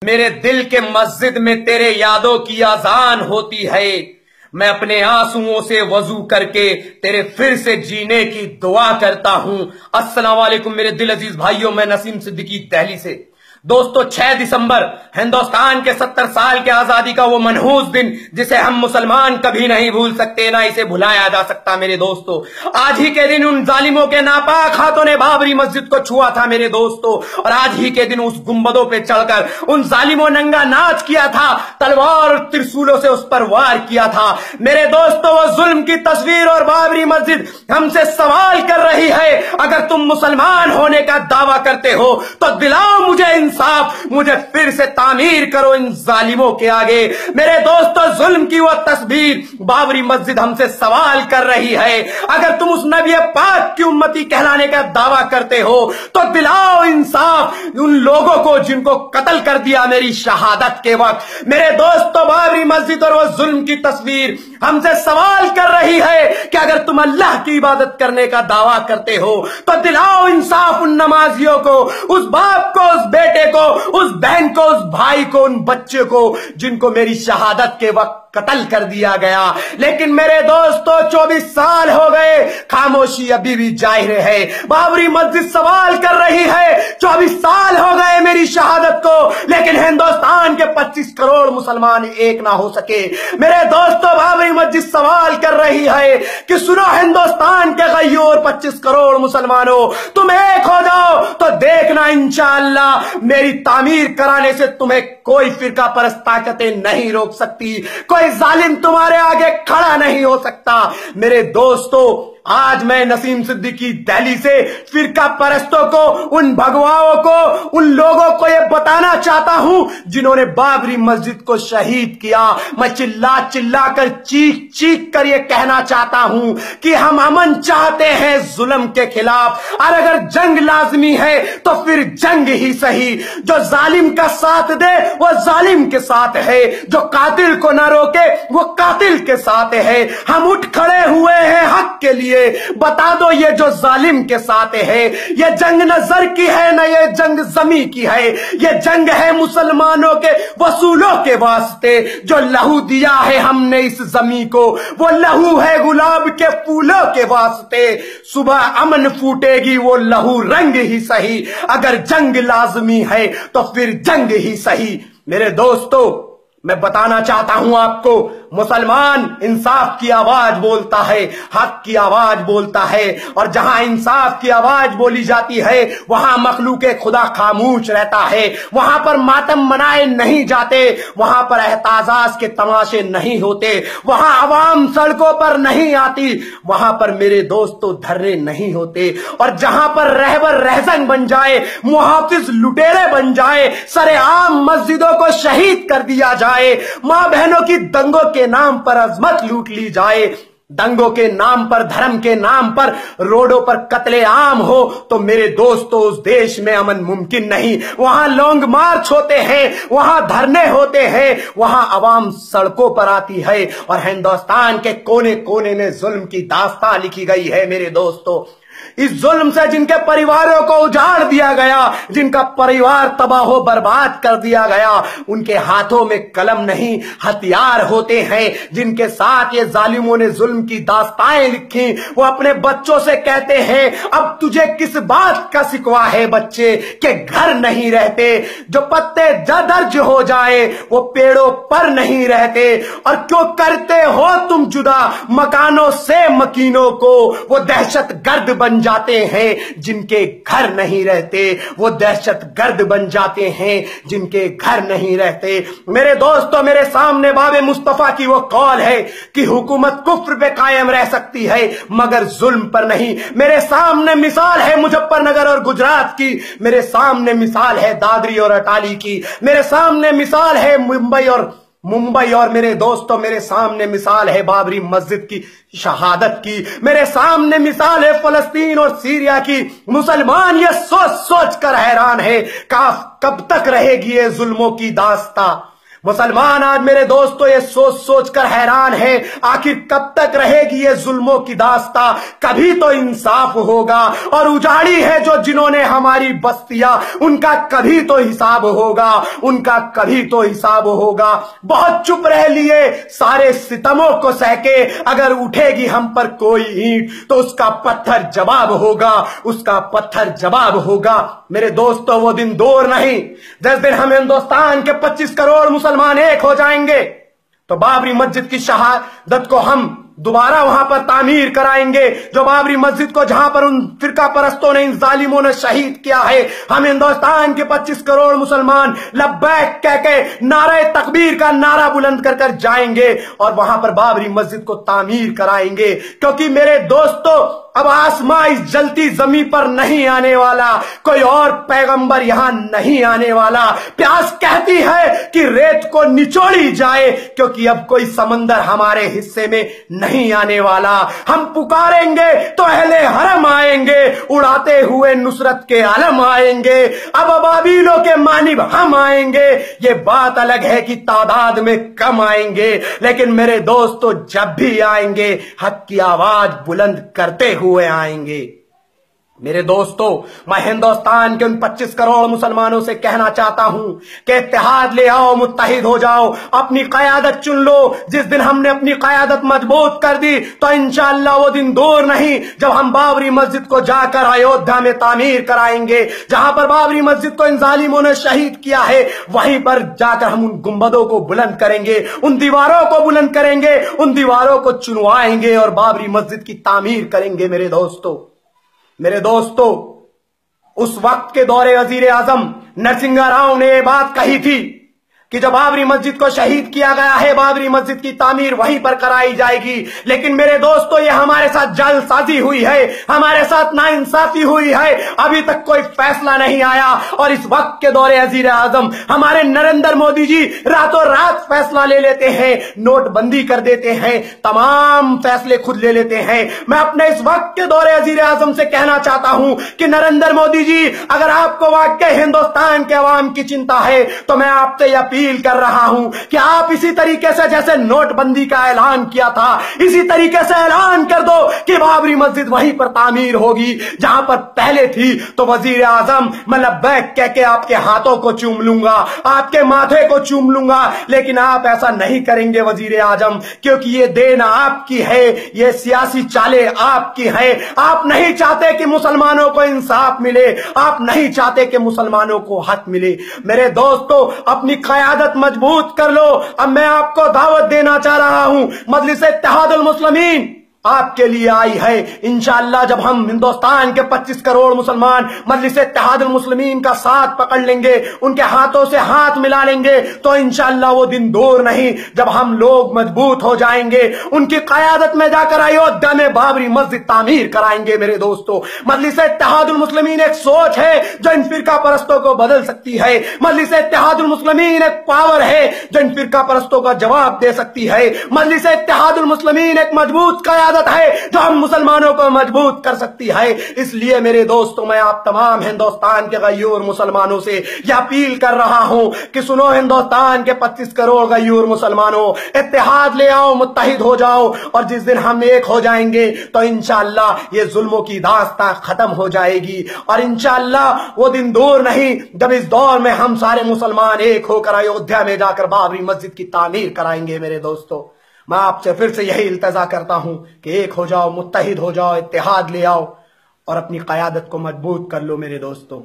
میرے دل کے مسجد میں تیرے یادوں کی اذان ہوتی ہے، میں اپنے آنسوؤں سے وضو کر کے تیرے پھر سے جینے کی دعا کرتا ہوں۔ السلام علیکم میرے دل عزیز بھائیوں، میں نسیم صدیقی دہلی سے۔ دوستو 6 دسمبر ہندوستان کے 70 سال کے آزادی کا وہ منحوس دن جسے ہم مسلمان کبھی نہیں بھول سکتے، نہ اسے بھلایا جا سکتا میرے دوستو۔ آج ہی کے دن ان ظالموں کے ناپاک ہاتھوں نے بابری مسجد کو چھوا تھا میرے دوستو، اور آج ہی کے دن اس گنبدوں پہ چڑھ کر ان ظالموں ننگا ناچ کیا تھا، تلوار اور ترسولوں سے اس پر وار کیا تھا میرے دوستو۔ وہ ظلم کی تصویر اور بابری مسجد ہم سے سوال کر رہی ہے، اگر تم مسلمان ہونے کا دعویٰ کرتے ہو تو دلاؤ مجھے مجھے پھر سے تعمیر کرو ان ظالموں کے آگے۔ میرے دوستو ظلم کی وہ تصویر بابری مسجد ہم سے سوال کر رہی ہے، اگر تم اس نبی پاک کی امتی کہلانے کا دعویٰ کرتے ہو تو دلاؤ انصاف ان لوگوں کو جن کو قتل کر دیا میری شہادت کے وقت۔ میرے دوستو بابری مسجد اور وہ ظلم کی تصویر ہم سے سوال کر رہی ہے کہ اگر تم اللہ کی عبادت کرنے کا دعویٰ کرتے ہو تو دلاؤ انصاف ان نمازیوں کو، اس باپ کو، اس بیٹے کو، اس بہن کو، اس بھائی کو، ان بچے کو جن کو میری شہادت کے وقت قتل کر دیا گیا۔ لیکن میرے دوستو 24 سال ہو گئے، خاموشی ابھی بھی جاری ہے۔ بابری مسجد سوال کر رہی ہے، 24 سال ہو گئے میری شہادت کو، لیکن ہندوستان کے 25 کروڑ مسلمان ایک نہ ہو سکے۔ میرے دوستو بابری مسجد سوال کر رہی ہے کہ سنو ہندوستان کے غیور 25 کروڑ مسلمانوں، تم ایک ہو جاؤ تو دیکھنا انشاءاللہ میری تعمیر کرانے سے تمہیں کوئی فرقہ پرست طاقتیں نہیں روک سکتی، کوئی ظالم تمہارے آگے کھڑا نہیں ہو سکتا۔ میرے دوستو آج میں نسیم صدیقی دہلی سے فرقہ پرستوں کو، ان بھگواؤں کو، ان لوگوں کو یہ بتانا چاہتا ہوں جنہوں نے بابری مسجد کو شہید کیا، میں چلا چلا کر چیخ چیخ کر یہ کہنا چاہتا ہوں کہ ہم امن چاہتے ہیں ظلم کے خلاف، اور اگر جنگ لازمی ہے تو پھر جنگ ہی صحیح۔ جو ظالم کا ساتھ دے وہ ظالم کے ساتھ ہے، جو قاتل کو نہ روکے وہ قاتل کے ساتھ ہے۔ ہم اٹھ کھڑے ہوئے ہیں حق کے لیے، بتا دو یہ جو ظالم کے ساتھ ہے، یہ جنگ نہ زر کی ہے نہ یہ جنگ زمین کی ہے، یہ جنگ ہے مسلمانوں کے وصولوں کے واسطے۔ جو لہو دیا ہے ہم نے اس زمین کو، وہ لہو ہے گلاب کے پھولوں کے واسطے۔ صبح امن پھوٹے گی وہ لہو رنگ ہی صحیح، اگر جنگ لازمی ہے تو پھر جنگ ہی صحیح۔ میرے دوستو میں بتانا چاہتا ہوں آپ کو، مسلمان انصاف کی آواز بولتا ہے، حق کی آواز بولتا ہے، اور جہاں انصاف کی آواز بولی جاتی ہے وہاں مخلوق خدا خاموش رہتا ہے، وہاں پر ماتم منائے نہیں جاتے، وہاں پر احتجاج کے تماشے نہیں ہوتے، وہاں عوام سڑکوں پر نہیں آتی، وہاں پر میرے دوستو دھرنے نہیں ہوتے، اور جہاں پر رہبر رہزن بن جائے، محافظ لٹیرے بن جائے، سر عام مسجدوں کو شہید کر دیا جائے، ماں بہنوں کی دنگوں کے نام پر عظمت لوٹ لی جائے، دنگوں کے نام پر، دھرم کے نام پر روڈوں پر قتل عام ہو، تو میرے دوستو اس دیش میں امن ممکن نہیں۔ وہاں لانگ مارچ ہوتے ہیں، وہاں دھرنے ہوتے ہیں، وہاں عوام سڑکوں پر آتی ہے، اور ہندوستان کے کونے کونے میں ظلم کی داستان لکھی گئی ہے میرے دوستو۔ اس ظلم سے جن کے پریواروں کو اجاڑ دیا گیا، جن کا پریوار تباہ و برباد کر دیا گیا، ان کے ہاتھوں میں قلم نہیں ہتھیار ہوتے ہیں، جن کے ساتھ یہ ظالموں نے ظلم کی داستانیں لکھی، وہ اپنے بچوں سے کہتے ہیں اب تجھے کس بات کا شکوا ہے بچے کہ گھر نہیں رہتے، جو پتے درج ہو جائے وہ پیڑوں پر نہیں رہتے، اور کیوں کرتے ہو تم جدا مکانوں سے مکینوں کو، وہ دہشت گرد بن جاتے ہیں جن کے گھر نہیں رہتے، وہ دہشت گرد بن جاتے ہیں جن کے گھر نہیں رہتے۔ میرے دوستو میرے سامنے باب مصطفیٰ کی وہ قول ہے کہ حکومت کفر پہ قائم رہ سکتی ہے مگر ظلم پر نہیں۔ میرے سامنے مثال ہے مظفر نگر اور گجرات کی، میرے سامنے مثال ہے دادری اور اٹالی کی، میرے سامنے مثال ہے ممبئی اور میرے دوستو میرے سامنے مثال ہے بابری مسجد کی شہادت کی، میرے سامنے مثال ہے فلسطین اور سیریا کی۔ مسلمان یہ سوچ سوچ کر حیران ہے کب تک رہے گی یہ ظلموں کی داستاں۔ मुसलमान आज मेरे दोस्तों ये सोच सोच कर हैरान है, आखिर कब तक रहेगी ये जुल्मों की दास्तां, कभी तो इंसाफ होगा। और उजाड़ी है जो जिन्होंने हमारी बस्तियां, उनका कभी तो हिसाब होगा, उनका कभी तो हिसाब होगा। बहुत चुप रह लिए सारे सितमों को सहके, अगर उठेगी हम पर कोई ईंट तो उसका पत्थर जवाब होगा, उसका पत्थर जवाब होगा। मेरे दोस्तों वो दिन दूर नहीं जिस दिन हम हिंदुस्तान के 25 करोड़ मुसलमान एक हो जाएंगे, तो बाबरी मस्जिद की शहादत को हम दोबारा वहां पर तामीर कराएंगे। जो बाबरी मस्जिद को जहां पर उन फिरका परस्तों ने, इन जालिमों ने शहीद किया है, हम हिंदुस्तान के 25 करोड़ मुसलमान लब्बैक कह के नारे तकबीर का नारा बुलंद कर कर जाएंगे और वहां पर बाबरी मस्जिद को तामीर कराएंगे। क्योंकि मेरे दोस्तों अब आसमां इस जलती जमीन पर नहीं आने वाला, कोई और पैगंबर यहां नहीं आने वाला। प्यास कहती है कि रेत को निचोड़ी जाए, क्योंकि अब कोई समंदर हमारे हिस्से में नहीं आने वाला। हम पुकारेंगे तो अहले हरम आएंगे, उड़ाते हुए नुसरत के आलम आएंगे। अब अबाबीलों के मानिब हम आएंगे। ये बात अलग है कि तादाद में कम आएंगे, लेकिन मेरे दोस्तों जब भी आएंगे हक की आवाज बुलंद करते हुए आएंगे। मेरे दोस्तों मैं हिंदुस्तान के उन 25 करोड़ मुसलमानों से कहना चाहता हूं कि इत्तेहाद ले आओ, मुत्तहिद हो जाओ, अपनी क़यादत चुन लो। जिस दिन हमने अपनी क़यादत मजबूत कर दी तो इंशाअल्लाह वो दिन दूर नहीं जब हम बाबरी मस्जिद को जाकर अयोध्या में तामीर कराएंगे। जहां पर बाबरी मस्जिद को इन जालिमों ने शहीद किया है, वहीं पर जाकर हम उन गुंबदों को बुलंद करेंगे, उन दीवारों को बुलंद करेंगे, उन दीवारों को चुनवाएंगे और बाबरी मस्जिद की तामीर करेंगे। मेरे दोस्तों उस वक्त के दौरे वजीर आजम नरसिंह राव ने यह बात कही थी कि जब बाबरी मस्जिद को शहीद किया गया है, बाबरी मस्जिद की तामीर वहीं पर कराई जाएगी। लेकिन मेरे दोस्तों ये हमारे साथ जालसाजी हुई है, हमारे साथ नाइंसाफी हुई है, अभी तक कोई फैसला नहीं आया। और इस वक्त के दौरे वजीर आजम हमारे नरेंद्र मोदी जी रातों रात फैसला ले लेते हैं, नोटबंदी कर देते हैं, तमाम फैसले खुद ले लेते हैं। मैं अपने इस वक्त के दौरे वजीर आजम से कहना चाहता हूं कि नरेंद्र मोदी जी, अगर आपको वाकई हिंदुस्तान के अवाम की चिंता है तो मैं आपसे अपील कर रहा हूं कि आप इसी तरीके से जैसे नोटबंदी का ऐलान किया था, इसी तरीके से ऐलान कर दो कि बाबरी मस्जिद वहीं पर तामीर होगी जहां पर पहले थी। तो वजीर आजम मैं लब्बैक कह के आपके हाथों को चूम लूंगा, आपके माथे को चूम लूंगा। लेकिन आप ऐसा नहीं करेंगे वजीर आजम, क्योंकि ये देन आपकी है, ये सियासी चालें आपकी है। आप नहीं चाहते कि मुसलमानों को इंसाफ मिले, आप नहीं चाहते कि मुसलमानों को हक मिले। मेरे दोस्तों अपनी क़यादत मजबूत कर लो। अब मैं आपको दावत देना चाह रहा हूं, मजलिस इत्तेहादुल मुस्लिमीन आपके लिए आई है। इंशाअल्लाह जब हम हिंदुस्तान के 25 करोड़ मुसलमान मजलिस इत्तेहादुल मुस्लिमीन का साथ पकड़ लेंगे, उनके हाथों से हाथ मिला लेंगे, तो इंशाअल्लाह वो दिन दूर नहीं जब हम लोग मजबूत हो जाएंगे, उनकी क़यादत में जाकर अयोध्या में बाबरी मस्जिद तामीर कराएंगे। मेरे दोस्तों मजलिस इत्तेहादुल मुस्लिमीन एक सोच है जो इन फिरका परस्तों को बदल सकती है। मजलिस इत्तेहादुल मुस्लिमीन एक पावर है जो इन फिरका परस्तों का जवाब दे सकती है। मजलिस इत्तेहादुल मुस्लिमीन एक मजबूत क़यादत है जो हम मुसलमानों को मजबूत कर सकती है। इसलिए मेरे दोस्तों मैं आप तमाम हिंदुस्तान के गयूर मुसलमानों से यह अपील कर रहा हूं कि सुनो हिंदुस्तान के 25 करोड़ गयूर मुसलमानों, इत्तेहाद ले आओ, मुत्तहिद हो जाओ। और जिस दिन हम एक हो जाएंगे तो इंशाअल्लाह ये जुल्मों की दास्तां खत्म हो जाएगी। और इंशाअल्लाह वो दिन दूर नहीं जब इस दौर में हम सारे मुसलमान एक होकर अयोध्या में जाकर बाबरी मस्जिद की तामीर कराएंगे। मेरे दोस्तों मैं आपसे फिर से यही इल्तजा करता हूं कि एक हो जाओ, मुत्तहिद हो जाओ, इत्तेहाद ले आओ और अपनी क़यादत को मजबूत कर लो। मेरे दोस्तों